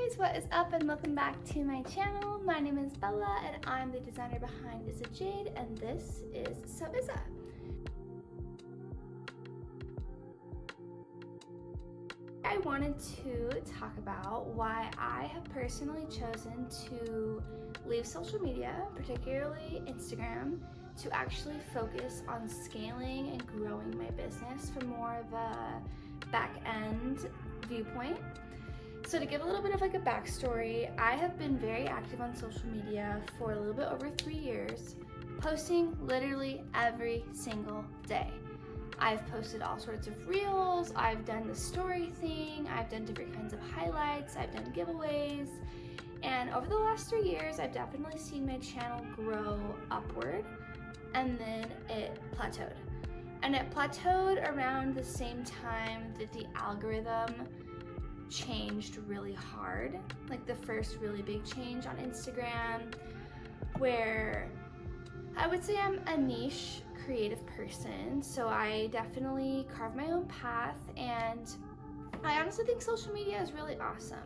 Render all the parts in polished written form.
guys, what is up and welcome back to my channel. My name is Bella and I'm the designer behind IZAAJADE and this is So Iza. I wanted to talk about why I have personally chosen to leave social media, particularly Instagram, to actually focus on scaling and growing my business from more of a back-end viewpoint. So to give a little bit of like a backstory, I have been very active on social media for a little bit over 3 years, posting literally every single day. I've posted all sorts of reels, I've done the story thing, I've done different kinds of highlights, I've done giveaways, and over the last 3 years, I've definitely seen my channel grow upward, and then it plateaued. And it plateaued around the same time that the algorithm changed really hard, like the first really big change on Instagram, where I would say I'm a niche creative person, so I definitely carve my own path, and I honestly think social media is really awesome.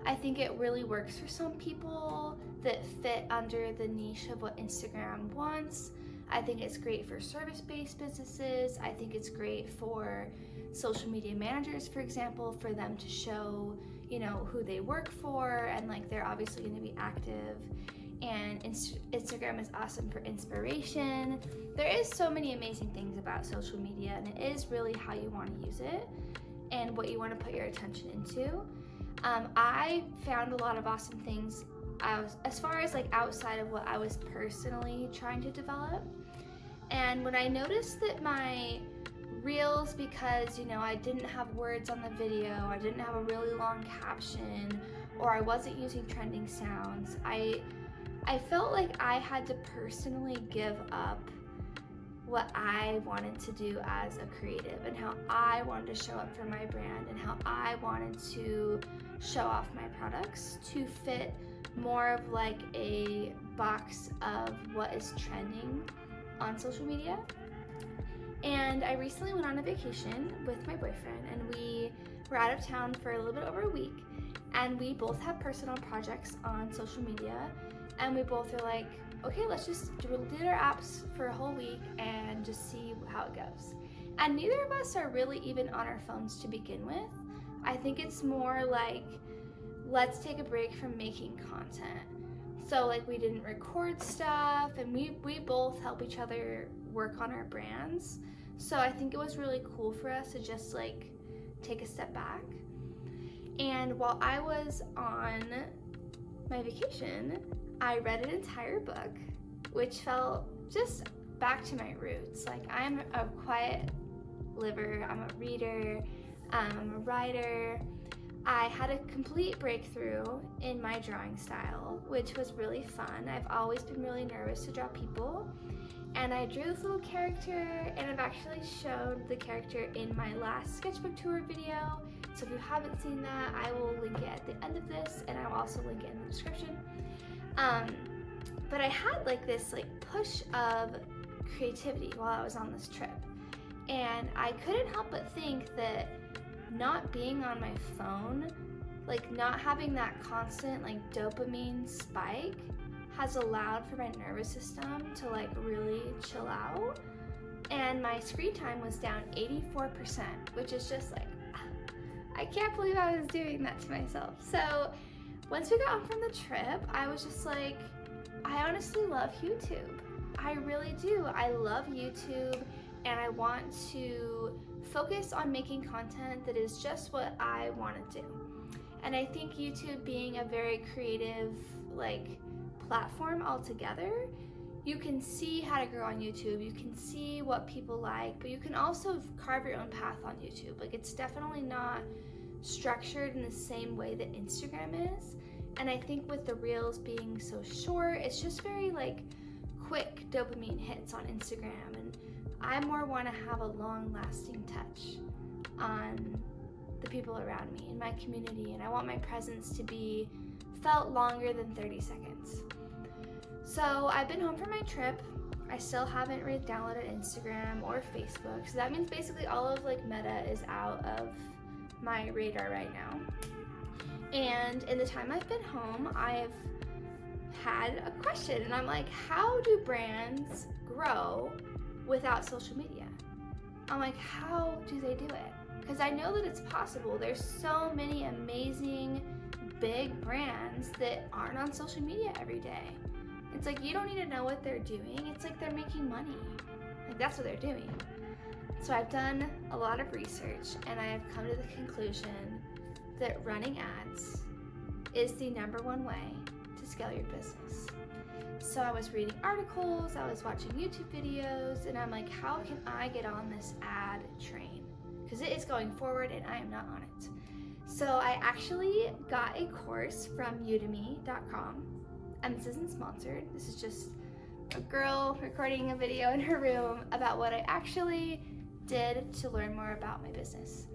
I think it really works for some people that fit under the niche of what Instagram wants. I think it's great for service-based businesses. I think it's great for social media managers, for example, for them to show, you know, who they work for, and like they're obviously going to be active. And Instagram is awesome for inspiration. There is so many amazing things about social media, and it is really how you want to use it and what you want to put your attention into. I found a lot of awesome things as far as like outside of what I was personally trying to develop. And when I noticed that my reels, because, you know, I didn't have words on the video, I didn't have a really long caption, or I wasn't using trending sounds, I felt like I had to personally give up what I wanted to do as a creative and how I wanted to show up for my brand and how I wanted to show off my products to fit more of like a box of what is trending on social media. And I recently went on a vacation with my boyfriend, and we were out of town for a little bit over a week, and we both have personal projects on social media, and we both are like, okay, let's just delete our apps for a whole week and just see how it goes. And neither of us are really even on our phones to begin with. I think it's more like, let's take a break from making content. So like we didn't record stuff, and we both help each other work on our brands. So I think it was really cool for us to just like take a step back. And while I was on my vacation, I read an entire book, which felt just back to my roots. Like, I'm a quiet liver, I'm a reader, I'm a writer. I had a complete breakthrough in my drawing style, which was really fun. I've always been really nervous to draw people, and I drew this little character, and I've actually shown the character in my last sketchbook tour video. So if you haven't seen that, I will link it at the end of this, and I will also link it in the description. But I had like this like push of creativity while I was on this trip, and I couldn't help but think that not being on my phone, like not having that constant like dopamine spike, has allowed for my nervous system to like really chill out, and my screen time was down 84%, which is just like, I can't believe I was doing that to myself. So once we got home from the trip, I was just like, I honestly love YouTube. I really do. I love YouTube, and I want to focus on making content that is just what I want to do. And I think YouTube being a very creative like platform altogether, you can see how to grow on YouTube, you can see what people like, but you can also carve your own path on YouTube. Like, it's definitely not structured in the same way that Instagram is. And I think with the reels being so short, it's just very like quick dopamine hits on Instagram, and I more want to have a long-lasting touch on the people around me in my community, and I want my presence to be felt longer than 30 seconds. So I've been home from my trip. I still haven't really downloaded Instagram or Facebook, so that means basically all of like Meta is out of my radar right now. And in the time I've been home, I've had a question, and I'm like, how do brands grow without social media? I'm like, how do they do it? Because I know that it's possible. There's so many amazing big brands that aren't on social media every day. It's like, you don't need to know what they're doing. It's like they're making money. Like, that's what they're doing. So I've done a lot of research, and I have come to the conclusion that running ads is the #1 way to scale your business. So I was reading articles, I was watching YouTube videos, and I'm like, how can I get on this ad train? Because it is going forward and I am not on it. So I actually got a course from udemy.com, and this isn't sponsored. This is just a girl recording a video in her room about what I actually did to learn more about my business.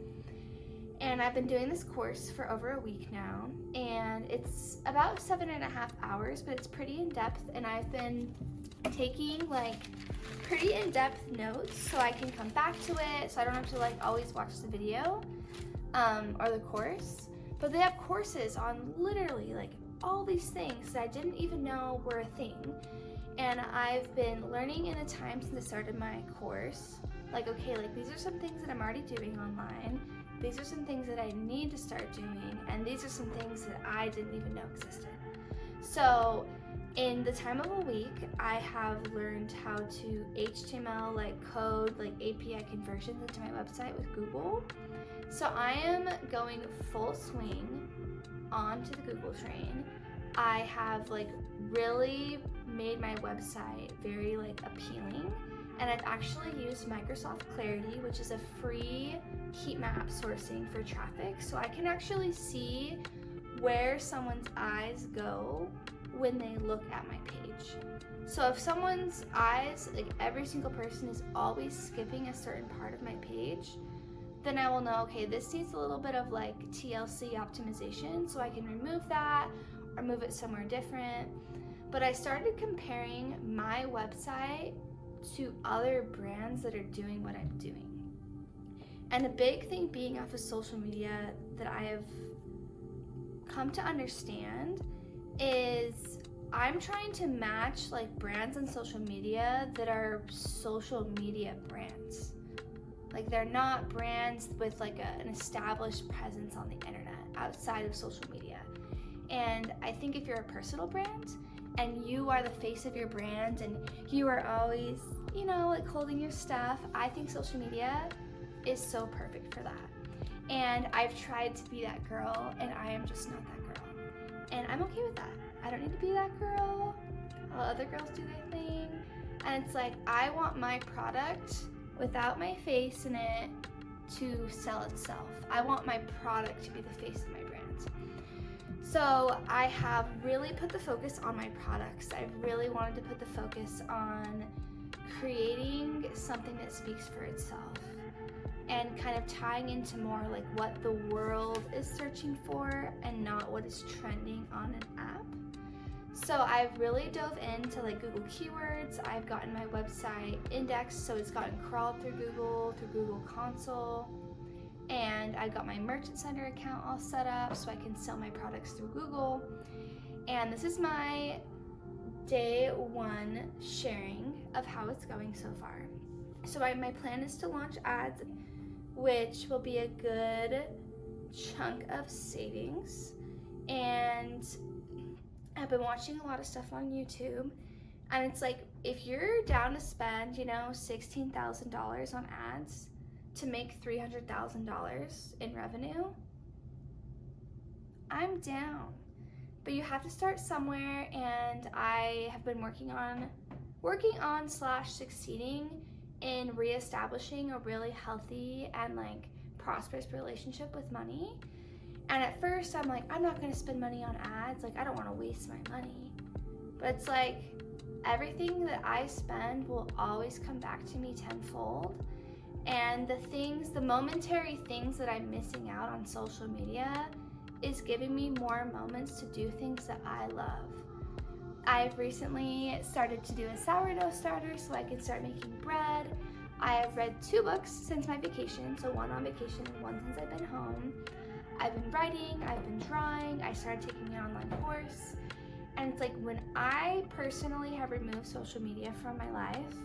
And I've been doing this course for over a week now, and it's about 7.5 hours, but it's pretty in-depth, and I've been taking like pretty in-depth notes so I can come back to it, so I don't have to like always watch the video or the course. But they have courses on literally like all these things that I didn't even know were a thing. And I've been learning in the time since I started my course, like, okay, like these are some things that I'm already doing online. These are some things that I need to start doing, and these are some things that I didn't even know existed. So in the time of a week, I have learned how to HTML, like code, like API conversions into my website with Google. So I am going full swing onto the Google train. I have like really made my website very like appealing. And I've actually used Microsoft Clarity, which is a free heat map sourcing for traffic. So I can actually see where someone's eyes go when they look at my page. So if someone's eyes, like every single person is always skipping a certain part of my page, then I will know, okay, this needs a little bit of like TLC optimization, so I can remove that or move it somewhere different. But I started comparing my website to other brands that are doing what I'm doing. And a big thing being off of social media that I have come to understand is I'm trying to match like brands on social media that are social media brands. Like they're not brands with like an established presence on the internet outside of social media. And I think if you're a personal brand and you are the face of your brand and you are always, you know, like holding your stuff, I think social media is so perfect for that. And I've tried to be that girl, and I am just not that girl. And I'm okay with that. I don't need to be that girl. All other girls do their thing. And it's like, I want my product without my face in it to sell itself. I want my product to be the face of my brand. So I have really put the focus on my products. I've really wanted to put the focus on creating something that speaks for itself and kind of tying into more like what the world is searching for and not what is trending on an app. So I've really dove into like Google keywords. I've gotten my website indexed, so it's gotten crawled through Google Console. And I got my Merchant Center account all set up so I can sell my products through Google. And this is my day 1 sharing of how it's going so far. So my plan is to launch ads, which will be a good chunk of savings. And I've been watching a lot of stuff on YouTube, and it's like, if you're down to spend, you know, $16,000 on ads to make $300,000 in revenue, I'm down. But you have to start somewhere, and I have been working on / succeeding in reestablishing a really healthy and like prosperous relationship with money. And at first I'm like, I'm not gonna spend money on ads, like I don't wanna waste my money. But it's like, everything that I spend will always come back to me tenfold. And the momentary things that I'm missing out on social media is giving me more moments to do things that I love. I've recently started to do a sourdough starter so I can start making bread. I have read 2 books since my vacation, so one on vacation and one since I've been home. I've been writing, I've been drawing, I started taking an online course. And it's like when I personally have removed social media from my life,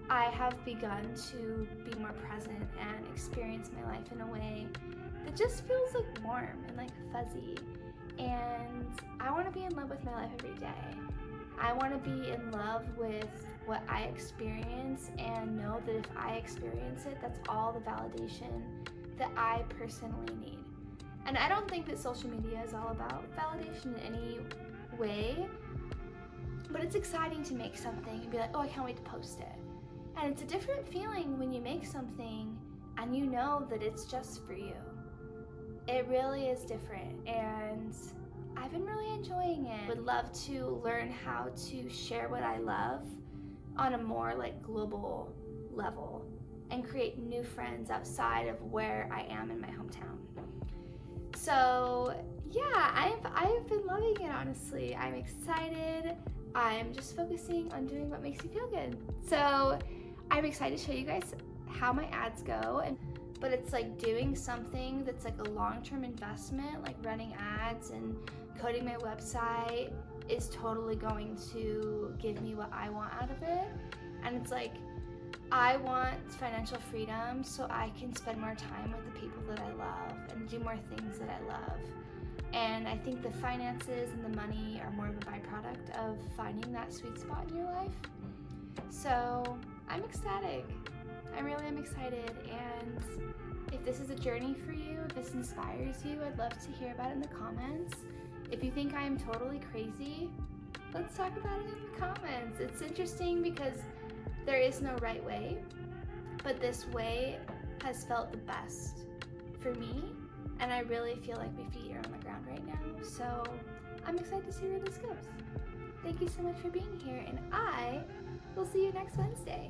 I have begun to be more present and experience my life in a way that just feels like warm and like fuzzy. And I want to be in love with my life every day. I want to be in love with what I experience and know that if I experience it, that's all the validation that I personally need. And I don't think that social media is all about validation in any way, but it's exciting to make something and be like, oh, I can't wait to post it. And it's a different feeling when you make something and you know that it's just for you. It really is different, and I've been really enjoying it. Would love to learn how to share what I love on a more like global level and create new friends outside of where I am in my hometown. So yeah, I've been loving it, honestly. I'm excited. I'm just focusing on doing what makes me feel good. So I'm excited to show you guys how my ads go, but it's like doing something that's like a long-term investment, like running ads and coding my website is totally going to give me what I want out of it. And it's like, I want financial freedom so I can spend more time with the people that I love and do more things that I love. And I think the finances and the money are more of a byproduct of finding that sweet spot in your life. So I'm ecstatic. I really am excited. And if this is a journey for you, if this inspires you, I'd love to hear about it in the comments. If you think I am totally crazy, let's talk about it in the comments. It's interesting because there is no right way, but this way has felt the best for me, and I really feel like my feet are on the ground right now, so I'm excited to see where this goes. Thank you so much for being here, and I will see you next Wednesday.